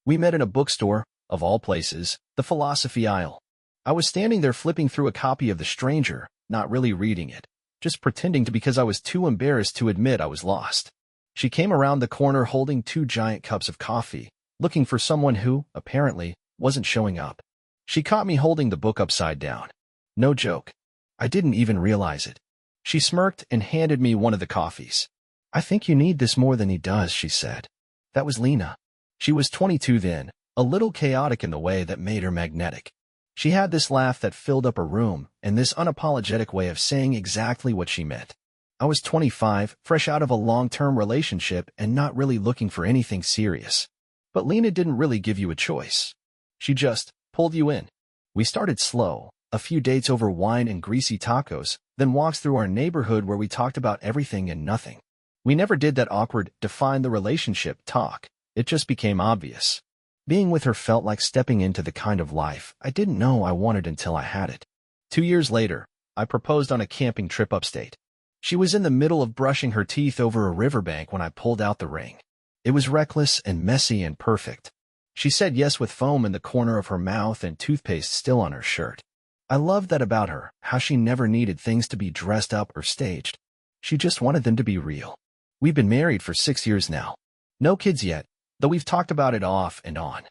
We met in a bookstore, of all places, the philosophy aisle. I was standing there flipping through a copy of The Stranger, not really reading it, just pretending to because I was too embarrassed to admit I was lost. She came around the corner holding 2 giant cups of coffee, looking for someone who, apparently, wasn't showing up. She caught me holding the book upside down. No joke. I didn't even realize it. She smirked and handed me one of the coffees. "I think you need this more than he does," she said. That was Lena. She was 22 then, a little chaotic in the way that made her magnetic. She had this laugh that filled up a room, and this unapologetic way of saying exactly what she meant. I was 25, fresh out of a long-term relationship and not really looking for anything serious. But Lena didn't really give you a choice. She just pulled you in. We started slow, a few dates over wine and greasy tacos, then walks through our neighborhood where we talked about everything and nothing. We never did that awkward, define the relationship talk. It just became obvious. Being with her felt like stepping into the kind of life I didn't know I wanted until I had it. 2 years later, I proposed on a camping trip upstate. She was in the middle of brushing her teeth over a riverbank when I pulled out the ring. It was reckless and messy and perfect. She said yes with foam in the corner of her mouth and toothpaste still on her shirt. I loved that about her, how she never needed things to be dressed up or staged. She just wanted them to be real. We've been married for 6 years now. No kids yet, though we've talked about it off and on.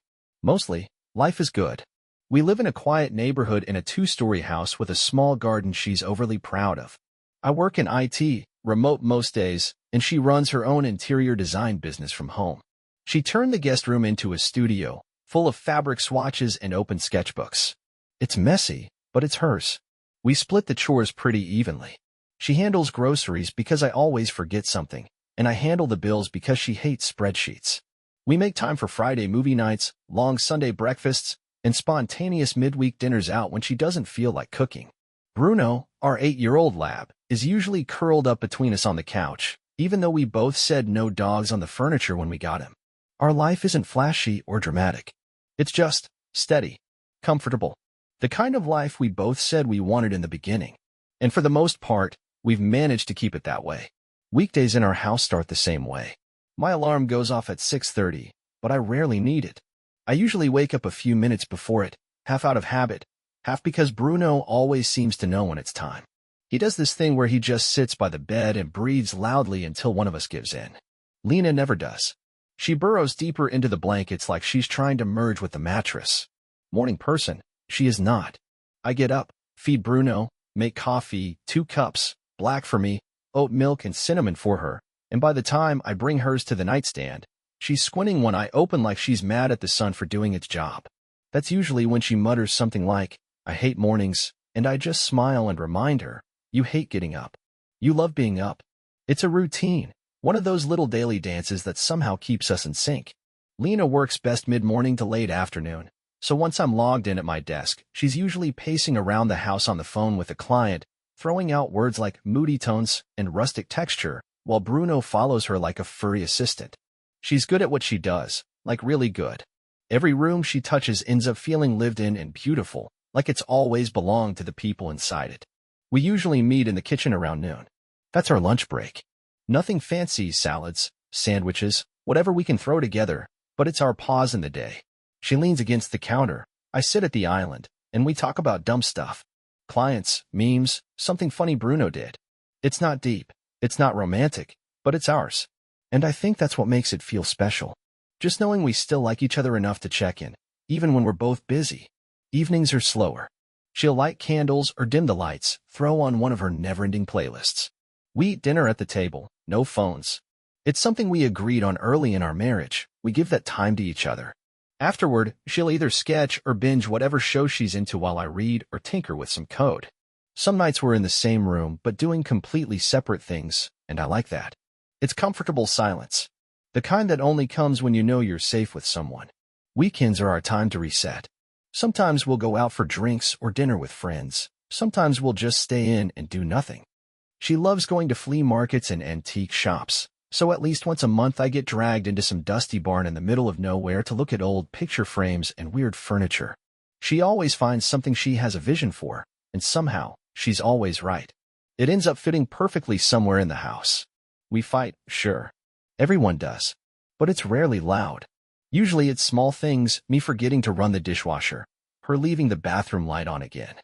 Mostly, life is good. We live in a quiet neighborhood in a 2-story house with a small garden she's overly proud of. I work in IT, remote most days, and she runs her own interior design business from home. She turned the guest room into a studio, full of fabric swatches and open sketchbooks. It's messy, but it's hers. We split the chores pretty evenly. She handles groceries because I always forget something, and I handle the bills because she hates spreadsheets. We make time for Friday movie nights, long Sunday breakfasts, and spontaneous midweek dinners out when she doesn't feel like cooking. Bruno, our 8-year-old lab, is usually curled up between us on the couch, even though we both said no dogs on the furniture when we got him. Our life isn't flashy or dramatic. It's just steady, comfortable. The kind of life we both said we wanted in the beginning. And for the most part, we've managed to keep it that way. Weekdays in our house start the same way. My alarm goes off at 6:30, but I rarely need it. I usually wake up a few minutes before it, half out of habit, half because Bruno always seems to know when it's time. He does this thing where he just sits by the bed and breathes loudly until one of us gives in. Lena never does. She burrows deeper into the blankets like she's trying to merge with the mattress. Morning person, she is not. I get up, feed Bruno, make coffee, 2 cups, black for me, oat milk and cinnamon for her, and by the time I bring hers to the nightstand, she's squinting one eye open like she's mad at the sun for doing its job. That's usually when she mutters something like, "I hate mornings," and I just smile and remind her, "You hate getting up. You love being up." It's a routine, one of those little daily dances that somehow keeps us in sync. Lena works best mid-morning to late afternoon, so once I'm logged in at my desk, she's usually pacing around the house on the phone with a client, throwing out words like moody tones and rustic texture, while Bruno follows her like a furry assistant. She's good at what she does, like really good. Every room she touches ends up feeling lived in and beautiful, like it's always belonged to the people inside it. We usually meet in the kitchen around noon. That's our lunch break. Nothing fancy, salads, sandwiches, whatever we can throw together, but it's our pause in the day. She leans against the counter, I sit at the island, and we talk about dumb stuff. Clients, memes, something funny Bruno did. It's not deep, it's not romantic, but it's ours. And I think that's what makes it feel special. Just knowing we still like each other enough to check in, even when we're both busy. Evenings are slower. She'll light candles or dim the lights, throw on one of her never-ending playlists. We eat dinner at the table, no phones. It's something we agreed on early in our marriage. We give that time to each other. Afterward, she'll either sketch or binge whatever show she's into while I read or tinker with some code. Some nights we're in the same room but doing completely separate things, and I like that. It's comfortable silence. The kind that only comes when you know you're safe with someone. Weekends are our time to reset. Sometimes we'll go out for drinks or dinner with friends. Sometimes we'll just stay in and do nothing. She loves going to flea markets and antique shops, so at least once a month I get dragged into some dusty barn in the middle of nowhere to look at old picture frames and weird furniture. She always finds something she has a vision for, and somehow, she's always right. It ends up fitting perfectly somewhere in the house. We fight, sure. Everyone does. But it's rarely loud. Usually it's small things, me forgetting to run the dishwasher, her leaving the bathroom light on again.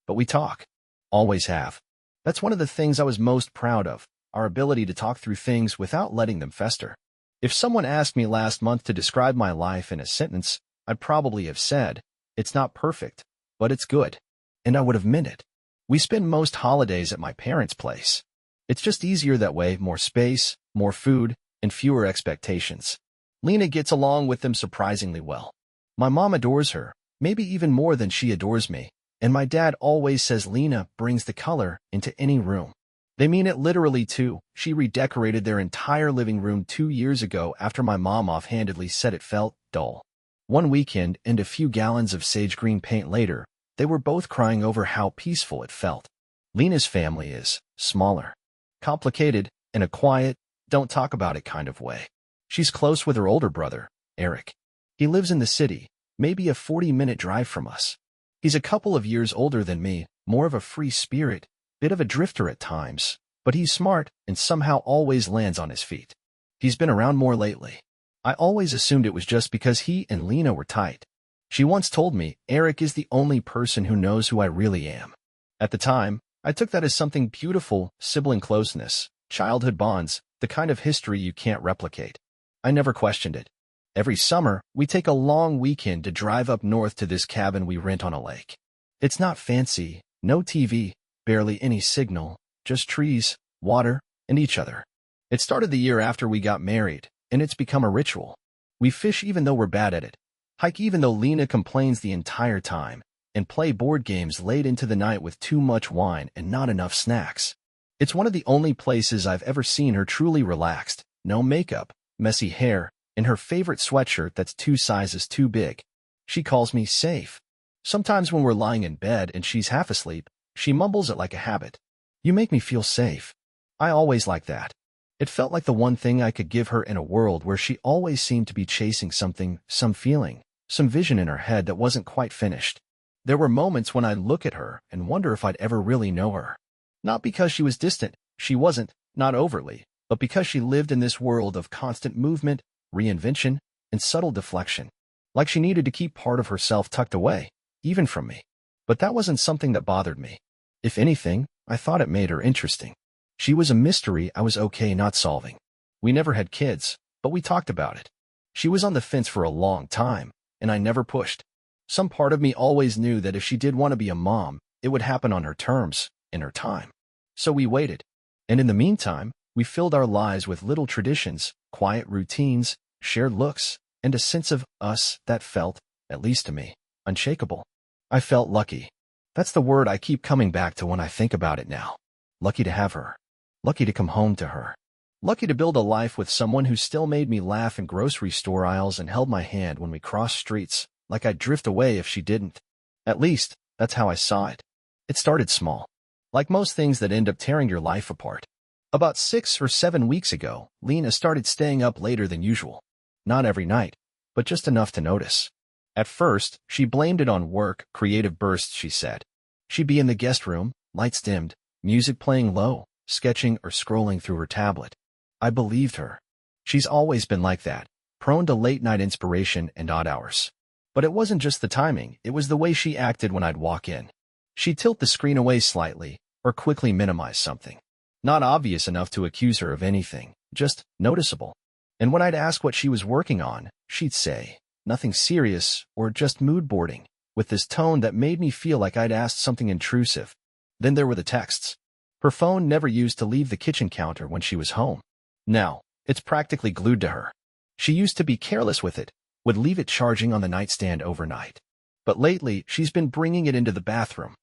But we talk. Always have. That's one of the things I was most proud of, our ability to talk through things without letting them fester. If someone asked me last month to describe my life in a sentence, I'd probably have said, it's not perfect, but it's good. And I would have meant it. We spend most holidays at my parents' place. It's just easier that way, more space, more food, and fewer expectations. Lena gets along with them surprisingly well. My mom adores her, maybe even more than she adores me, and my dad always says Lena brings the color into any room. They mean it literally too. She redecorated their entire living room 2 years ago after my mom offhandedly said it felt dull. One weekend and a few gallons of sage green paint later, they were both crying over how peaceful it felt. Lena's family is smaller, complicated, in a quiet, don't talk about it kind of way. She's close with her older brother, Eric. He lives in the city, maybe a 40-minute drive from us. He's a couple of years older than me, more of a free spirit, bit of a drifter at times, but he's smart and somehow always lands on his feet. He's been around more lately. I always assumed it was just because he and Lena were tight. She once told me, Eric is the only person who knows who I really am. At the time, I took that as something beautiful, sibling closeness, childhood bonds, the kind of history you can't replicate. I never questioned it. Every summer, we take a long weekend to drive up north to this cabin we rent on a lake. It's not fancy, no TV, barely any signal, just trees, water, and each other. It started the year after we got married, and it's become a ritual. We fish even though we're bad at it, hike even though Lena complains the entire time, and play board games late into the night with too much wine and not enough snacks. It's one of the only places I've ever seen her truly relaxed, no makeup, messy hair, and her favorite sweatshirt that's 2 sizes too big. She calls me safe. Sometimes when we're lying in bed and she's half asleep, she mumbles it like a habit. You make me feel safe. I always like that. It felt like the one thing I could give her in a world where she always seemed to be chasing something, some feeling, some vision in her head that wasn't quite finished. There were moments when I'd look at her and wonder if I'd ever really know her. Not because she was distant, she wasn't, not overly, but because she lived in this world of constant movement, reinvention, and subtle deflection. Like she needed to keep part of herself tucked away, even from me. But that wasn't something that bothered me. If anything, I thought it made her interesting. She was a mystery I was okay not solving. We never had kids, but we talked about it. She was on the fence for a long time, and I never pushed. Some part of me always knew that if she did want to be a mom, it would happen on her terms, in her time. So we waited. And in the meantime, we filled our lives with little traditions, quiet routines, shared looks, and a sense of us that felt, at least to me, unshakable. I felt lucky. That's the word I keep coming back to when I think about it now. Lucky to have her. Lucky to come home to her. Lucky to build a life with someone who still made me laugh in grocery store aisles and held my hand when we crossed streets, like I'd drift away if she didn't. At least, that's how I saw it. It started small. Like most things that end up tearing your life apart. About 6 or 7 weeks ago, Lena started staying up later than usual. Not every night, but just enough to notice. At first, she blamed it on work, creative bursts, she said. She'd be in the guest room, lights dimmed, music playing low, sketching or scrolling through her tablet. I believed her. She's always been like that, prone to late-night inspiration and odd hours. But it wasn't just the timing, it was the way she acted when I'd walk in. She'd tilt the screen away slightly, or quickly minimize something. Not obvious enough to accuse her of anything, just noticeable. And when I'd ask what she was working on, she'd say, nothing serious, or just mood boarding, with this tone that made me feel like I'd asked something intrusive. Then there were the texts. Her phone never used to leave the kitchen counter when she was home. Now, it's practically glued to her. She used to be careless with it, would leave it charging on the nightstand overnight. But lately, she's been bringing it into the bathroom.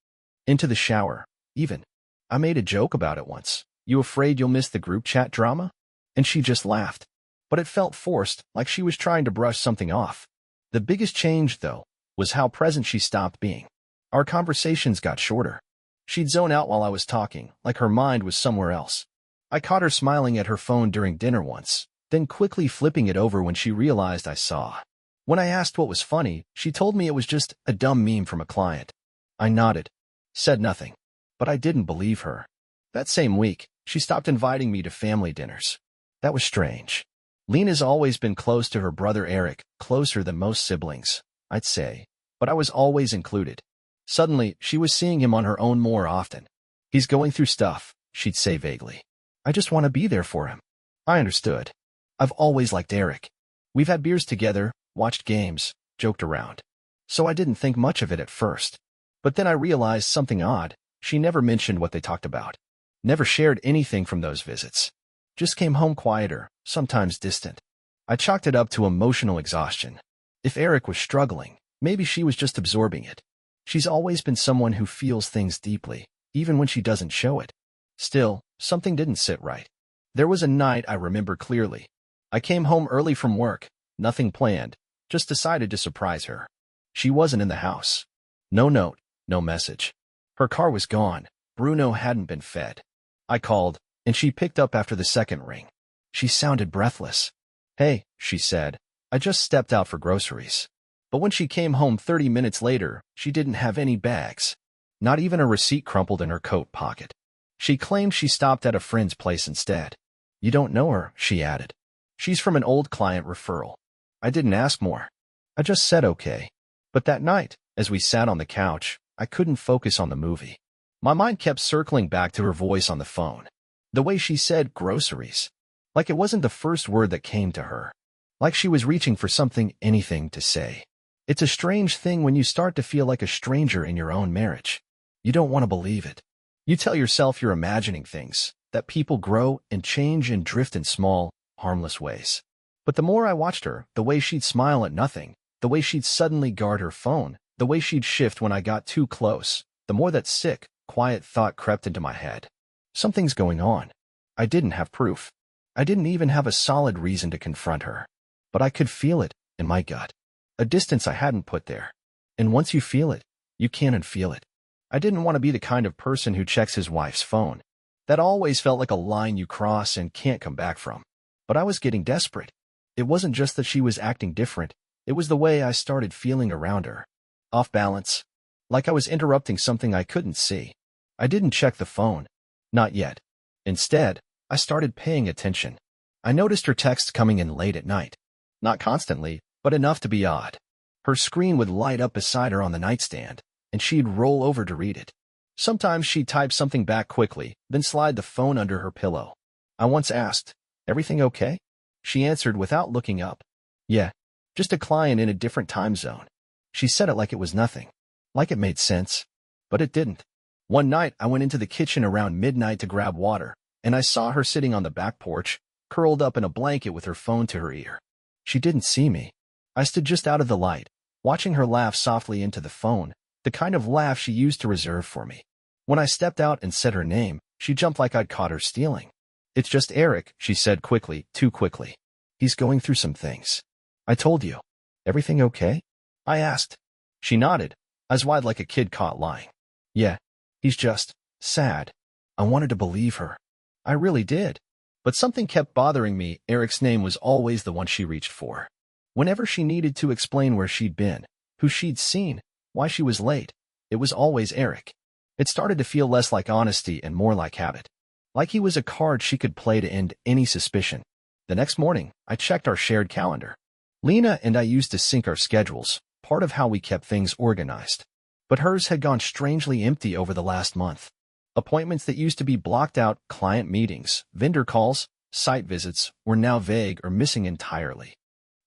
Into the shower, even. I made a joke about it once. You afraid you'll miss the group chat drama? And she just laughed. But it felt forced, like she was trying to brush something off. The biggest change, though, was how present she stopped being. Our conversations got shorter. She'd zone out while I was talking, like her mind was somewhere else. I caught her smiling at her phone during dinner once, then quickly flipping it over when she realized I saw. When I asked what was funny, she told me it was just a dumb meme from a client. I nodded, said nothing, but I didn't believe her. That same week, she stopped inviting me to family dinners. That was strange. Lena's always been close to her brother Eric, closer than most siblings, I'd say, but I was always included. Suddenly, she was seeing him on her own more often. He's going through stuff, she'd say vaguely. I just want to be there for him. I understood. I've always liked Eric. We've had beers together, watched games, joked around. So I didn't think much of it at first. But then I realized something odd. She never mentioned what they talked about. Never shared anything from those visits. Just came home quieter, sometimes distant. I chalked it up to emotional exhaustion. If Eric was struggling, maybe she was just absorbing it. She's always been someone who feels things deeply, even when she doesn't show it. Still, something didn't sit right. There was a night I remember clearly. I came home early from work, nothing planned, just decided to surprise her. She wasn't in the house. No note, no message. Her car was gone. Bruno hadn't been fed. I called, and she picked up after the second ring. She sounded breathless. Hey, she said, I just stepped out for groceries. But when she came home 30 minutes later, she didn't have any bags. Not even a receipt crumpled in her coat pocket. She claimed she stopped at a friend's place instead. You don't know her, she added. She's from an old client referral. I didn't ask more. I just said okay. But that night, as we sat on the couch, I couldn't focus on the movie. My mind kept circling back to her voice on the phone. The way she said groceries. Like it wasn't the first word that came to her. Like she was reaching for something, anything to say. It's a strange thing when you start to feel like a stranger in your own marriage. You don't want to believe it. You tell yourself you're imagining things, that people grow and change and drift in small, harmless ways. But the more I watched her, the way she'd smile at nothing, the way she'd suddenly guard her phone, the way she'd shift when I got too close, the more that sick, quiet thought crept into my head. Something's going on. I didn't have proof. I didn't even have a solid reason to confront her. But I could feel it in my gut. A distance I hadn't put there. And once you feel it, you can't unfeel it. I didn't want to be the kind of person who checks his wife's phone. That always felt like a line you cross and can't come back from. But I was getting desperate. It wasn't just that she was acting different. It was the way I started feeling around her. Off balance. Like I was interrupting something I couldn't see. I didn't check the phone. Not yet. Instead, I started paying attention. I noticed her texts coming in late at night. Not constantly, but enough to be odd. Her screen would light up beside her on the nightstand, and she'd roll over to read it. Sometimes she'd type something back quickly, then slide the phone under her pillow. I once asked, "Everything okay?" She answered without looking up. "Yeah, just a client in a different time zone." She said it like it was nothing. Like it made sense. But it didn't. One night, I went into the kitchen around midnight to grab water, and I saw her sitting on the back porch, curled up in a blanket with her phone to her ear. She didn't see me. I stood just out of the light, watching her laugh softly into the phone, the kind of laugh she used to reserve for me. When I stepped out and said her name, she jumped like I'd caught her stealing. "It's just Eric," she said quickly, too quickly. "He's going through some things." "I told you. Everything okay?" I asked. She nodded, eyes wide like a kid caught lying. "Yeah, he's just sad." I wanted to believe her. I really did. But something kept bothering me. Eric's name was always the one she reached for. Whenever she needed to explain where she'd been, who she'd seen, why she was late, it was always Eric. It started to feel less like honesty and more like habit. Like he was a card she could play to end any suspicion. The next morning, I checked our shared calendar. Lena and I used to sync our schedules, part of how we kept things organized. But hers had gone strangely empty over the last month. Appointments that used to be blocked out, client meetings, vendor calls, site visits, were now vague or missing entirely.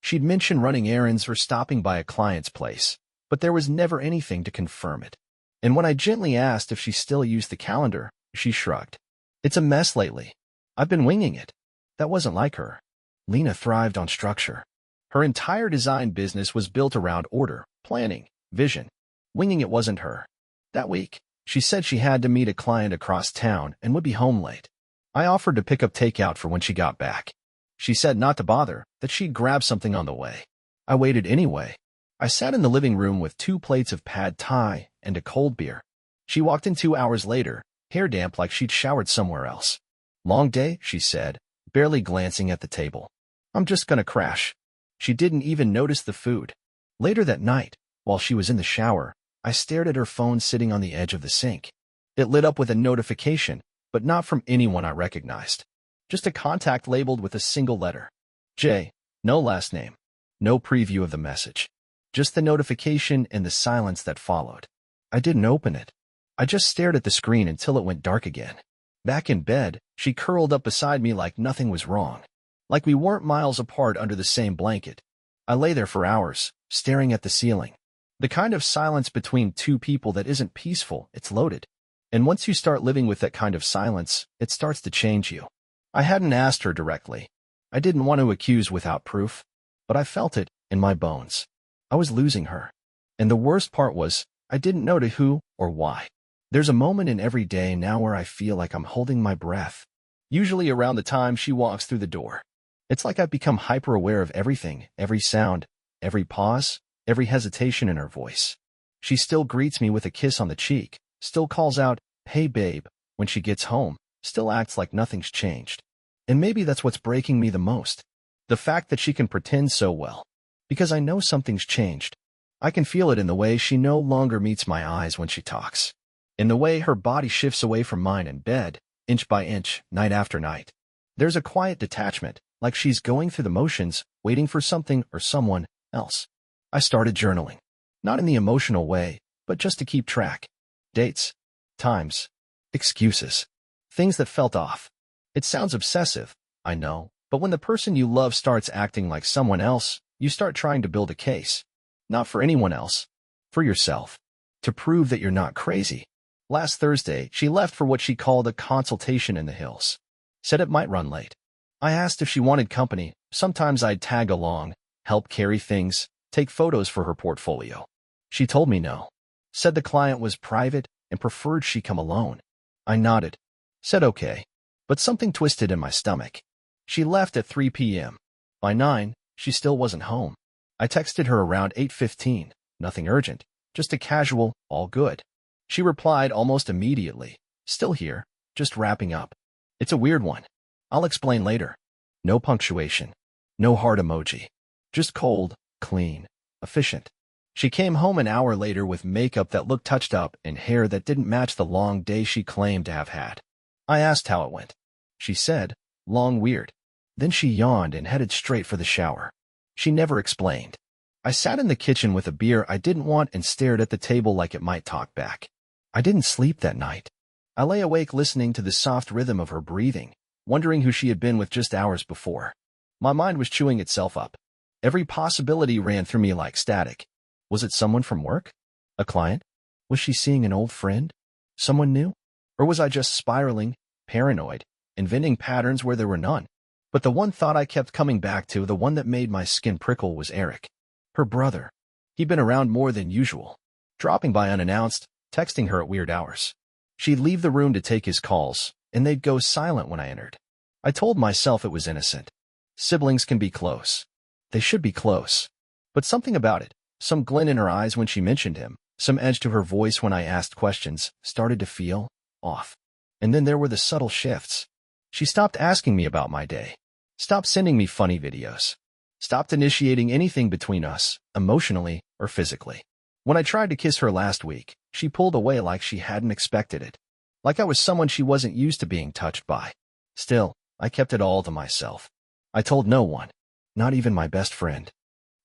She'd mentioned running errands or stopping by a client's place, but there was never anything to confirm it. And when I gently asked if she still used the calendar, she shrugged. "It's a mess lately. I've been winging it." That wasn't like her. Lena thrived on structure. Her entire design business was built around order, planning, vision. Winging it wasn't her. That week, she said she had to meet a client across town and would be home late. I offered to pick up takeout for when she got back. She said not to bother, that she'd grab something on the way. I waited anyway. I sat in the living room with 2 plates of pad thai and a cold beer. She walked in 2 hours later, hair damp like she'd showered somewhere else. "Long day," she said, barely glancing at the table. "I'm just gonna crash." She didn't even notice the food. Later that night, while she was in the shower, I stared at her phone sitting on the edge of the sink. It lit up with a notification, but not from anyone I recognized. Just a contact labeled with a single letter. J. No last name. No preview of the message. Just the notification and the silence that followed. I didn't open it. I just stared at the screen until it went dark again. Back in bed, she curled up beside me like nothing was wrong. Like we weren't miles apart under the same blanket. I lay there for hours, staring at the ceiling. The kind of silence between two people that isn't peaceful, it's loaded. And once you start living with that kind of silence, it starts to change you. I hadn't asked her directly. I didn't want to accuse without proof, but I felt it in my bones. I was losing her. And the worst part was, I didn't know to who or why. There's a moment in every day now where I feel like I'm holding my breath, usually around the time she walks through the door. It's like I've become hyper-aware of everything, every sound, every pause, every hesitation in her voice. She still greets me with a kiss on the cheek, still calls out, "Hey babe," when she gets home, still acts like nothing's changed. And maybe that's what's breaking me the most. The fact that she can pretend so well. Because I know something's changed. I can feel it in the way she no longer meets my eyes when she talks. In the way her body shifts away from mine in bed, inch by inch, night after night. There's a quiet detachment, like she's going through the motions, waiting for something or someone else. I started journaling. Not in the emotional way, but just to keep track. Dates, times, excuses, things that felt off. It sounds obsessive, I know, but when the person you love starts acting like someone else, you start trying to build a case. Not for anyone else, for yourself. To prove that you're not crazy. Last Thursday, she left for what she called a consultation in the hills. Said it might run late. I asked if she wanted company. Sometimes I'd tag along, help carry things, take photos for her portfolio. She told me no. Said the client was private and preferred she come alone. I nodded. Said okay. But something twisted in my stomach. She left at 3 p.m. By 9, she still wasn't home. I texted her around 8:15. Nothing urgent. Just a casual, all good. She replied almost immediately. Still here. Just wrapping up. It's a weird one. I'll explain later. No punctuation. No heart emoji. Just cold, clean, efficient. She came home an hour later with makeup that looked touched up and hair that didn't match the long day she claimed to have had. I asked how it went. She said, long weird. Then she yawned and headed straight for the shower. She never explained. I sat in the kitchen with a beer I didn't want and stared at the table like it might talk back. I didn't sleep that night. I lay awake listening to the soft rhythm of her breathing, wondering who she had been with just hours before. My mind was chewing itself up. Every possibility ran through me like static. Was it someone from work? A client? Was she seeing an old friend? Someone new? Or was I just spiraling, paranoid, inventing patterns where there were none? But the one thought I kept coming back to, the one that made my skin prickle, was Eric. Her brother. He'd been around more than usual, dropping by unannounced, texting her at weird hours. She'd leave the room to take his calls, and they'd go silent when I entered. I told myself it was innocent. Siblings can be close. They should be close. But something about it, some glint in her eyes when she mentioned him, some edge to her voice when I asked questions, started to feel off. And then there were the subtle shifts. She stopped asking me about my day. Stopped sending me funny videos. Stopped initiating anything between us, emotionally or physically. When I tried to kiss her last week, she pulled away like she hadn't expected it. Like I was someone she wasn't used to being touched by. Still, I kept it all to myself. I told no one, not even my best friend.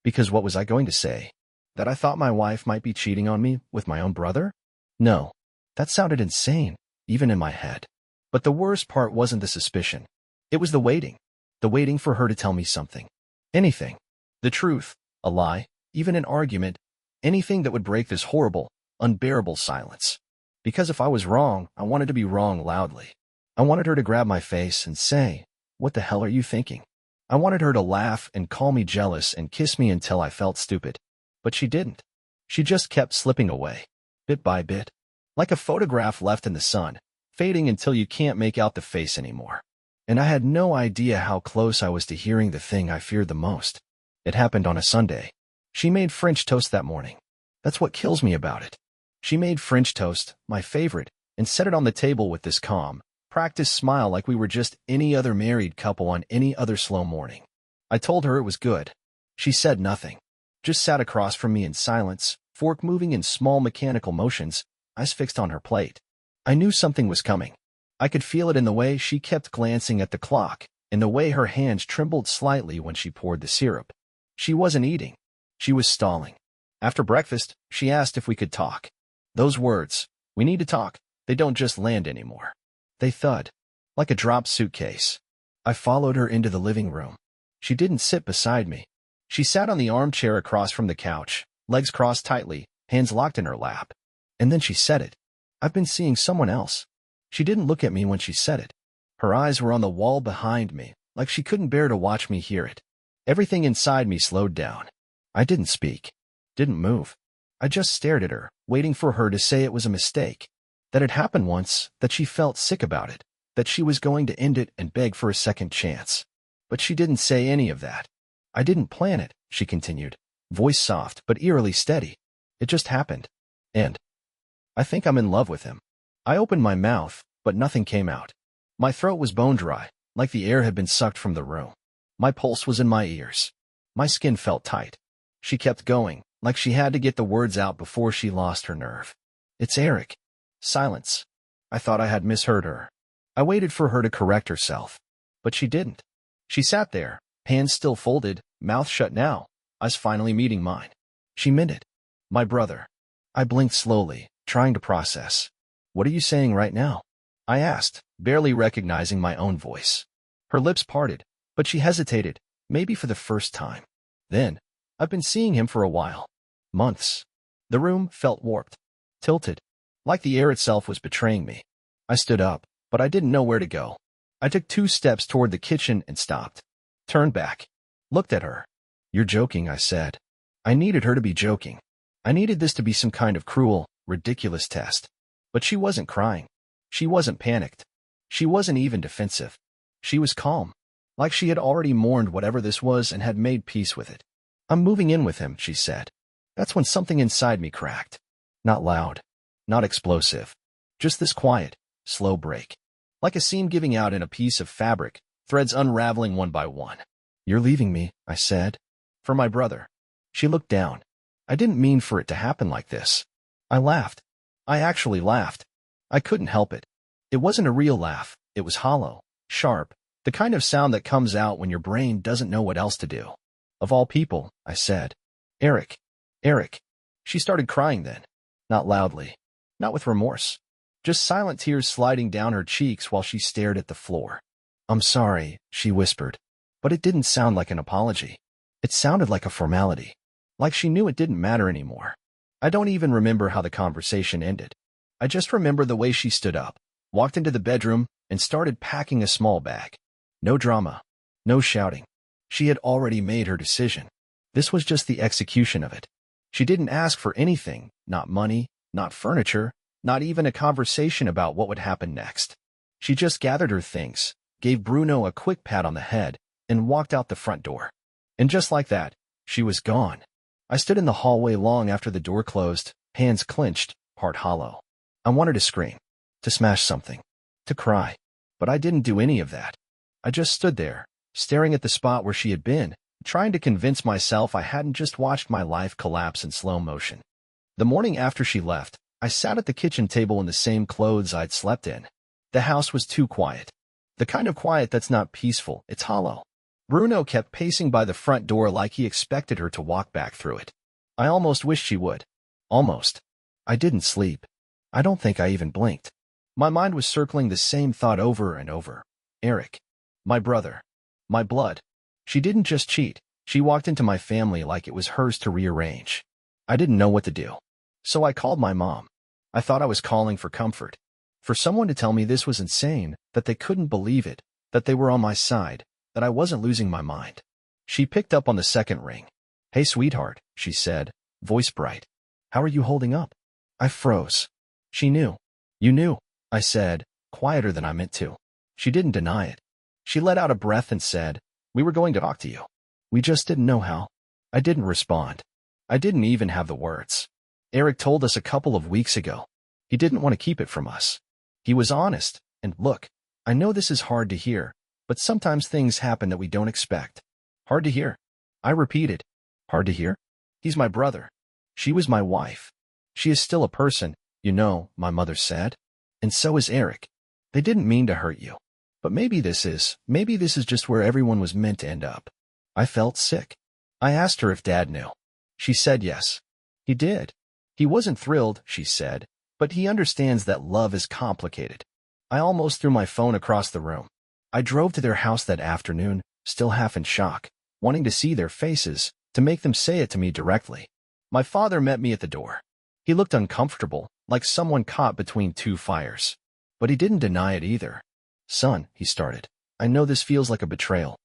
Because what was I going to say? That I thought my wife might be cheating on me with my own brother? No, that sounded insane, even in my head. But the worst part wasn't the suspicion. It was the waiting. The waiting for her to tell me something. Anything. The truth, a lie, even an argument, anything that would break this horrible, unbearable silence. Because if I was wrong, I wanted to be wrong loudly. I wanted her to grab my face and say, "What the hell are you thinking?" I wanted her to laugh and call me jealous and kiss me until I felt stupid. But she didn't. She just kept slipping away, bit by bit. Like a photograph left in the sun, fading until you can't make out the face anymore. And I had no idea how close I was to hearing the thing I feared the most. It happened on a Sunday. She made French toast that morning. That's what kills me about it. She made French toast, my favorite, and set it on the table with this calm, practiced smile like we were just any other married couple on any other slow morning. I told her it was good. She said nothing. Just sat across from me in silence, fork moving in small mechanical motions, eyes fixed on her plate. I knew something was coming. I could feel it in the way she kept glancing at the clock, and the way her hands trembled slightly when she poured the syrup. She wasn't eating. She was stalling. After breakfast, she asked if we could talk. Those words, "We need to talk," they don't just land anymore. They thud, like a dropped suitcase. I followed her into the living room. She didn't sit beside me. She sat on the armchair across from the couch, legs crossed tightly, hands locked in her lap. And then she said it. "I've been seeing someone else." She didn't look at me when she said it. Her eyes were on the wall behind me, like she couldn't bear to watch me hear it. Everything inside me slowed down. I didn't speak, didn't move. I just stared at her, waiting for her to say it was a mistake, that it happened once, that she felt sick about it, that she was going to end it and beg for a second chance. But she didn't say any of that. "I didn't plan it," she continued, voice soft but eerily steady. "It just happened. And I think I'm in love with him." I opened my mouth, but nothing came out. My throat was bone dry, like the air had been sucked from the room. My pulse was in my ears. My skin felt tight. She kept going, like she had to get the words out before she lost her nerve. "It's Eric." Silence. I thought I had misheard her. I waited for her to correct herself, but she didn't. She sat there, hands still folded, mouth shut now, eyes finally meeting mine. She meant it. "My brother." I blinked slowly, trying to process. "What are you saying right now?" I asked, barely recognizing my own voice. Her lips parted, but she hesitated, maybe for the first time. Then, "I've been seeing him for a while. Months." The room felt warped, tilted, like the air itself was betraying me. I stood up, but I didn't know where to go. I took 2 steps toward the kitchen and stopped. Turned back. Looked at her. "You're joking," I said. I needed her to be joking. I needed this to be some kind of cruel, ridiculous test. But she wasn't crying. She wasn't panicked. She wasn't even defensive. She was calm, like she had already mourned whatever this was and had made peace with it. "I'm moving in with him," she said. That's when something inside me cracked. Not loud, not explosive, just this quiet, slow break. Like a seam giving out in a piece of fabric, threads unraveling one by one. "You're leaving me," I said. "For my brother." She looked down. I didn't mean for it to happen like this. I laughed. I actually laughed. I couldn't help it. It wasn't a real laugh. It was hollow, sharp, the kind of sound that comes out when your brain doesn't know what else to do. "Of all people," I said. "Eric. Eric." She started crying then. Not loudly. Not with remorse. Just silent tears sliding down her cheeks while she stared at the floor. "I'm sorry," she whispered. But it didn't sound like an apology. It sounded like a formality. Like she knew it didn't matter anymore. I don't even remember how the conversation ended. I just remember the way she stood up, walked into the bedroom, and started packing a small bag. No drama. No shouting. She had already made her decision. This was just the execution of it. She didn't ask for anything, not money, not furniture, not even a conversation about what would happen next. She just gathered her things, gave Bruno a quick pat on the head, and walked out the front door. And just like that, she was gone. I stood in the hallway long after the door closed, hands clenched, heart hollow. I wanted to scream, to smash something, to cry. But I didn't do any of that. I just stood there, staring at the spot where she had been, trying to convince myself I hadn't just watched my life collapse in slow motion. The morning after she left, I sat at the kitchen table in the same clothes I'd slept in. The house was too quiet. The kind of quiet that's not peaceful, it's hollow. Bruno kept pacing by the front door like he expected her to walk back through it. I almost wished she would. Almost. I didn't sleep. I don't think I even blinked. My mind was circling the same thought over and over. Eric. My brother. My blood. She didn't just cheat. She walked into my family like it was hers to rearrange. I didn't know what to do. So I called my mom. I thought I was calling for comfort. For someone to tell me this was insane, that they couldn't believe it, that they were on my side, that I wasn't losing my mind. She picked up on the second ring. "Hey, sweetheart," she said, voice bright. "How are you holding up?" I froze. She knew. "You knew," I said, quieter than I meant to. She didn't deny it. She let out a breath and said, "We were going to talk to you. We just didn't know how." I didn't respond. I didn't even have the words. Eric told us a couple of weeks ago. He didn't want to keep it from us. He was honest, and look, I know this is hard to hear, but sometimes things happen that we don't expect. Hard to hear. I repeated. Hard to hear? He's my brother. She was my wife. She is still a person, you know, my mother said. And so is Eric. They didn't mean to hurt you. But maybe this is just where everyone was meant to end up. I felt sick. I asked her if Dad knew. She said yes. He did. He wasn't thrilled, she said, but he understands that love is complicated. I almost threw my phone across the room. I drove to their house that afternoon, still half in shock, wanting to see their faces, to make them say it to me directly. My father met me at the door. He looked uncomfortable, like someone caught between two fires. But he didn't deny it either. Son, he started, I know this feels like a betrayal.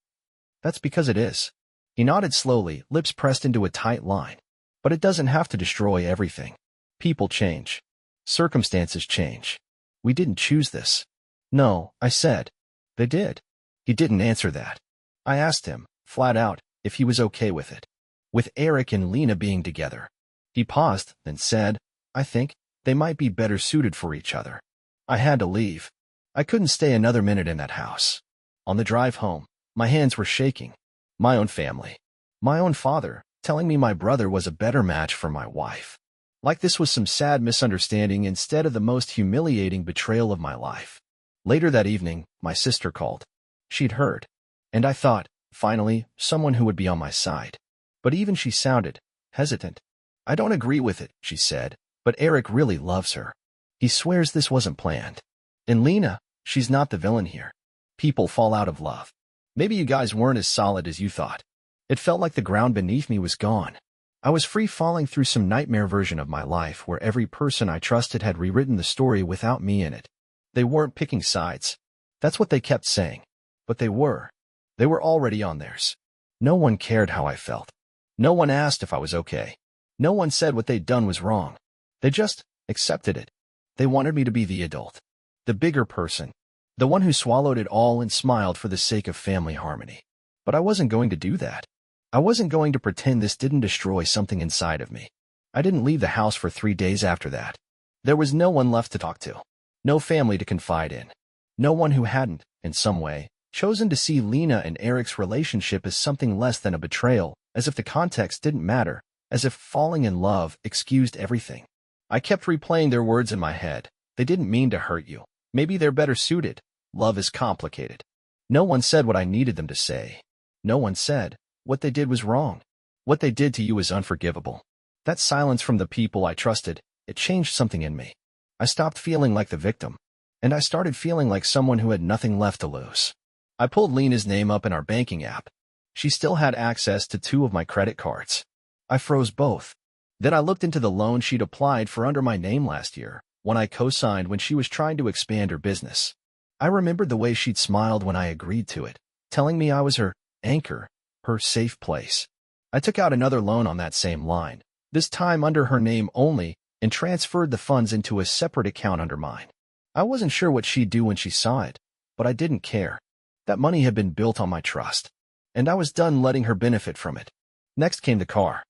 That's because it is. He nodded slowly, lips pressed into a tight line. But it doesn't have to destroy everything. People change. Circumstances change. We didn't choose this. No, I said. They did. He didn't answer that. I asked him, flat out, if he was okay with it. With Eric and Lena being together. He paused, then said, I think they might be better suited for each other. I had to leave. I couldn't stay another minute in that house. On the drive home, my hands were shaking. My own family. My own father, telling me my brother was a better match for my wife. Like this was some sad misunderstanding instead of the most humiliating betrayal of my life. Later that evening, my sister called. She'd heard. And I thought, finally, someone who would be on my side. But even she sounded hesitant. I don't agree with it, she said, but Eric really loves her. He swears this wasn't planned. And Lena, she's not the villain here. People fall out of love. Maybe you guys weren't as solid as you thought. It felt like the ground beneath me was gone. I was free falling through some nightmare version of my life where every person I trusted had rewritten the story without me in it. They weren't picking sides. That's what they kept saying. But they were. They were already on theirs. No one cared how I felt. No one asked if I was okay. No one said what they'd done was wrong. They just accepted it. They wanted me to be the adult. The bigger person. The one who swallowed it all and smiled for the sake of family harmony. But I wasn't going to do that. I wasn't going to pretend this didn't destroy something inside of me. I didn't leave the house for 3 days after that. There was no one left to talk to. No family to confide in. No one who hadn't, in some way, chosen to see Lena and Eric's relationship as something less than a betrayal, as if the context didn't matter, as if falling in love excused everything. I kept replaying their words in my head. They didn't mean to hurt you. Maybe they're better suited. Love is complicated. No one said what I needed them to say. No one said, what they did was wrong. What they did to you is unforgivable. That silence from the people I trusted, it changed something in me. I stopped feeling like the victim, and I started feeling like someone who had nothing left to lose. I pulled Lena's name up in our banking app. She still had access to 2 of my credit cards. I froze both. Then I looked into the loan she'd applied for under my name last year, one I co-signed when she was trying to expand her business. I remembered the way she'd smiled when I agreed to it, telling me I was her anchor, her safe place. I took out another loan on that same line, this time under her name only, and transferred the funds into a separate account under mine. I wasn't sure what she'd do when she saw it, but I didn't care. That money had been built on my trust, and I was done letting her benefit from it. Next came the car.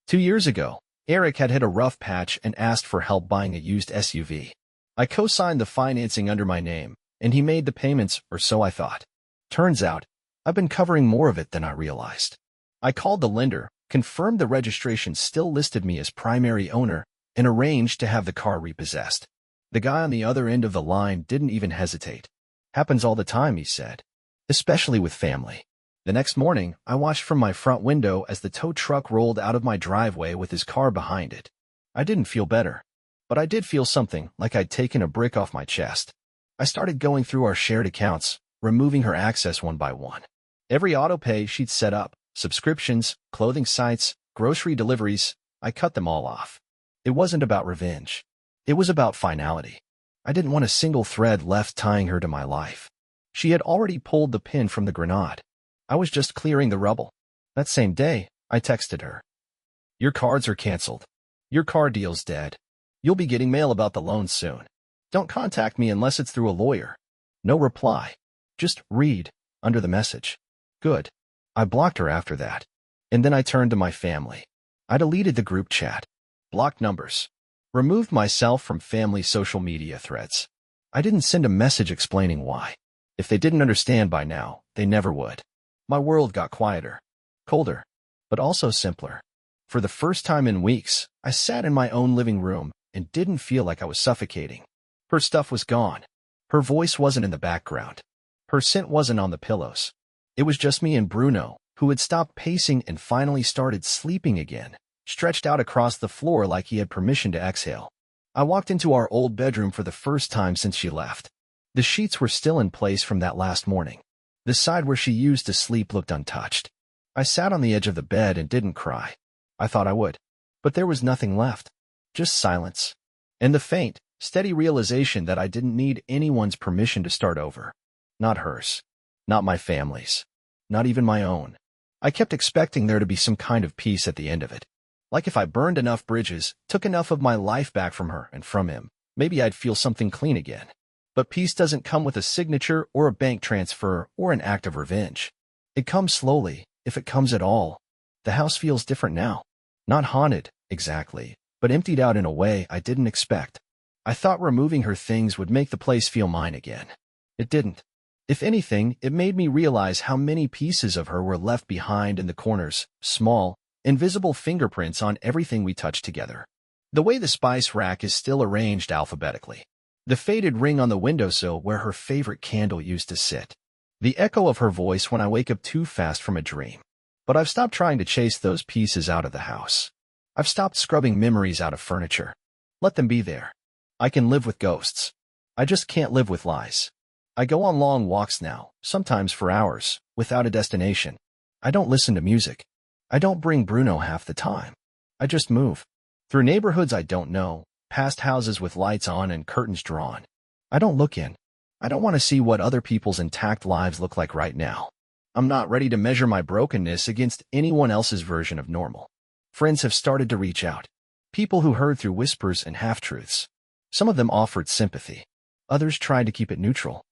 2 years ago, Eric had hit a rough patch and asked for help buying a used SUV. I co-signed the financing under my name, and he made the payments, or so I thought. Turns out, I've been covering more of it than I realized. I called the lender, confirmed the registration still listed me as primary owner, and arranged to have the car repossessed. The guy on the other end of the line didn't even hesitate. Happens all the time, he said. Especially with family. The next morning, I watched from my front window as the tow truck rolled out of my driveway with his car behind it. I didn't feel better, but I did feel something like I'd taken a brick off my chest. I started going through our shared accounts, removing her access one by one. Every auto-pay she'd set up, subscriptions, clothing sites, grocery deliveries, I cut them all off. It wasn't about revenge. It was about finality. I didn't want a single thread left tying her to my life. She had already pulled the pin from the grenade. I was just clearing the rubble. That same day, I texted her. Your cards are canceled. Your car deal's dead. You'll be getting mail about the loan soon. Don't contact me unless it's through a lawyer. No reply. Just read under the message. Good. I blocked her after that. And then I turned to my family. I deleted the group chat. Blocked numbers. Removed myself from family social media threads. I didn't send a message explaining why. If they didn't understand by now, they never would. My world got quieter, colder, but also simpler. For the first time in weeks, I sat in my own living room and didn't feel like I was suffocating. Her stuff was gone. Her voice wasn't in the background. Her scent wasn't on the pillows. It was just me and Bruno, who had stopped pacing and finally started sleeping again, stretched out across the floor like he had permission to exhale. I walked into our old bedroom for the first time since she left. The sheets were still in place from that last morning. The side where she used to sleep looked untouched. I sat on the edge of the bed and didn't cry. I thought I would. But there was nothing left. Just silence. And the faint, steady realization that I didn't need anyone's permission to start over. Not hers. Not my family's. Not even my own. I kept expecting there to be some kind of peace at the end of it. Like if I burned enough bridges, took enough of my life back from her and from him, maybe I'd feel something clean again. But peace doesn't come with a signature or a bank transfer or an act of revenge. It comes slowly, if it comes at all. The house feels different now. Not haunted, exactly, but emptied out in a way I didn't expect. I thought removing her things would make the place feel mine again. It didn't. If anything, it made me realize how many pieces of her were left behind in the corners, small, invisible fingerprints on everything we touched together. The way the spice rack is still arranged alphabetically. The faded ring on the windowsill where her favorite candle used to sit. The echo of her voice when I wake up too fast from a dream. But I've stopped trying to chase those pieces out of the house. I've stopped scrubbing memories out of furniture. Let them be there. I can live with ghosts. I just can't live with lies. I go on long walks now, sometimes for hours, without a destination. I don't listen to music. I don't bring Bruno half the time. I just move. Through neighborhoods I don't know, past houses with lights on and curtains drawn. I don't look in. I don't want to see what other people's intact lives look like right now. I'm not ready to measure my brokenness against anyone else's version of normal. Friends have started to reach out. People who heard through whispers and half-truths. Some of them offered sympathy. Others tried to keep it neutral.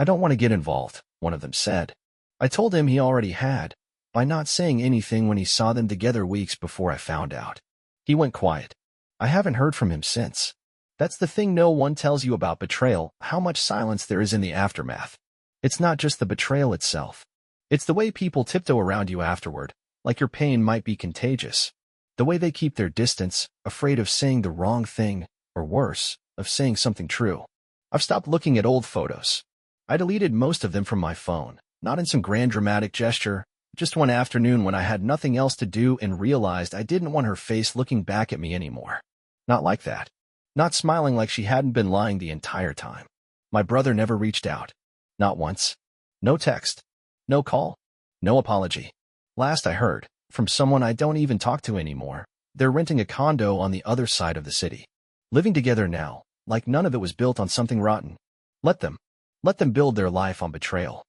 I don't want to get involved, one of them said. I told him he already had, by not saying anything when he saw them together weeks before I found out. He went quiet. I haven't heard from him since. That's the thing no one tells you about betrayal, how much silence there is in the aftermath. It's not just the betrayal itself. It's the way people tiptoe around you afterward, like your pain might be contagious. The way they keep their distance, afraid of saying the wrong thing, or worse, of saying something true. I've stopped looking at old photos. I deleted most of them from my phone, not in some grand dramatic gesture, just one afternoon when I had nothing else to do and realized I didn't want her face looking back at me anymore. Not like that. Not smiling like she hadn't been lying the entire time. My brother never reached out. Not once. No text. No call. No apology. Last I heard, from someone I don't even talk to anymore, they're renting a condo on the other side of the city. Living together now, like none of it was built on something rotten. Let them. Let them build their life on betrayal.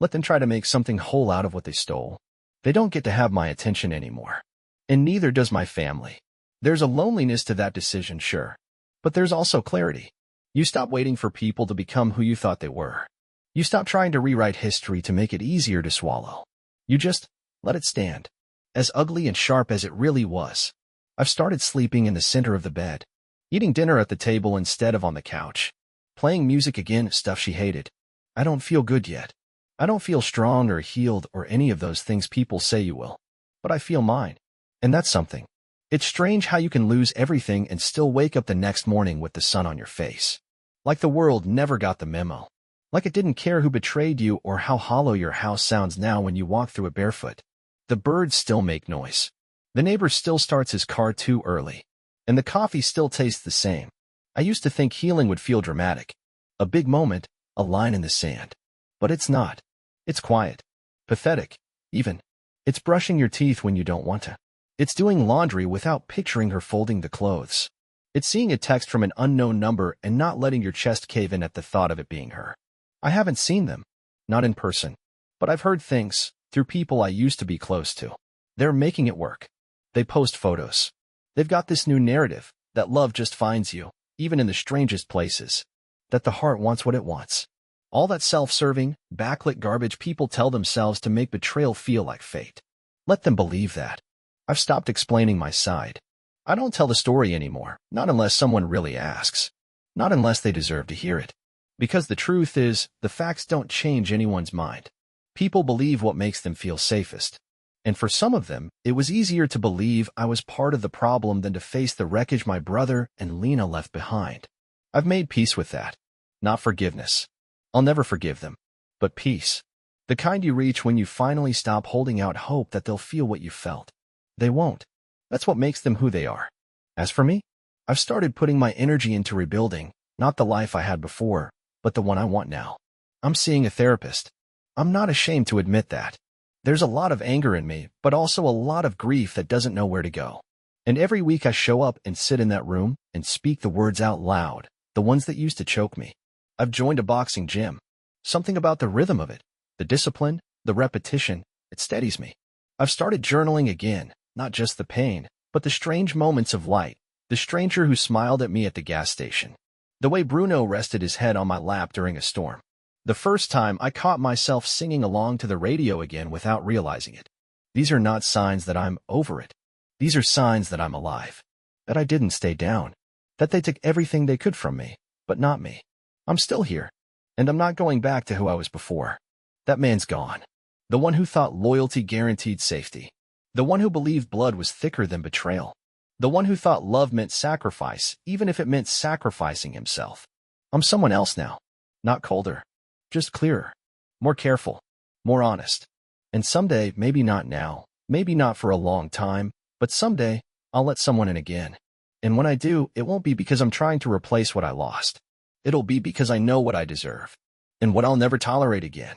Let them try to make something whole out of what they stole. They don't get to have my attention anymore. And neither does my family. There's a loneliness to that decision, sure. But there's also clarity. You stop waiting for people to become who you thought they were. You stop trying to rewrite history to make it easier to swallow. You just let it stand. As ugly and sharp as it really was. I've started sleeping in the center of the bed. Eating dinner at the table instead of on the couch. Playing music again, stuff she hated. I don't feel good yet. I don't feel strong or healed or any of those things people say you will. But I feel mine. And that's something. It's strange how you can lose everything and still wake up the next morning with the sun on your face. Like the world never got the memo. Like it didn't care who betrayed you or how hollow your house sounds now when you walk through it barefoot. The birds still make noise. The neighbor still starts his car too early. And the coffee still tastes the same. I used to think healing would feel dramatic. A big moment, a line in the sand. But it's not. It's quiet. Pathetic, even. It's brushing your teeth when you don't want to. It's doing laundry without picturing her folding the clothes. It's seeing a text from an unknown number and not letting your chest cave in at the thought of it being her. I haven't seen them. Not in person. But I've heard things, through people I used to be close to. They're making it work. They post photos. They've got this new narrative, that love just finds you, even in the strangest places. That the heart wants what it wants. All that self-serving, backlit garbage people tell themselves to make betrayal feel like fate. Let them believe that. I've stopped explaining my side. I don't tell the story anymore, not unless someone really asks. Not unless they deserve to hear it. Because the truth is, the facts don't change anyone's mind. People believe what makes them feel safest. And for some of them, it was easier to believe I was part of the problem than to face the wreckage my brother and Lena left behind. I've made peace with that. Not forgiveness. I'll never forgive them. but peace. The kind you reach when you finally stop holding out hope that they'll feel what you felt. They won't. That's what makes them who they are. As for me, I've started putting my energy into rebuilding, not the life I had before, but the one I want now. I'm seeing a therapist. I'm not ashamed to admit that. There's a lot of anger in me, but also a lot of grief that doesn't know where to go. And every week I show up and sit in that room and speak the words out loud, the ones that used to choke me. I've joined a boxing gym. Something about the rhythm of it, the discipline, the repetition, it steadies me. I've started journaling again, not just the pain, but the strange moments of light, the stranger who smiled at me at the gas station, the way Bruno rested his head on my lap during a storm. The first time I caught myself singing along to the radio again without realizing it. These are not signs that I'm over it. These are signs that I'm alive, that I didn't stay down, that they took everything they could from me, but not me. I'm still here, and I'm not going back to who I was before. That man's gone. The one who thought loyalty guaranteed safety. The one who believed blood was thicker than betrayal. The one who thought love meant sacrifice, even if it meant sacrificing himself. I'm someone else now. Not colder. Just clearer. More careful. More honest. And someday, maybe not now, maybe not for a long time, but someday, I'll let someone in again. And when I do, it won't be because I'm trying to replace what I lost. It'll be because I know what I deserve. And what I'll never tolerate again.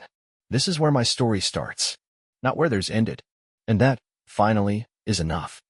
This is where my story starts. Not where theirs ended. And that, finally, is enough.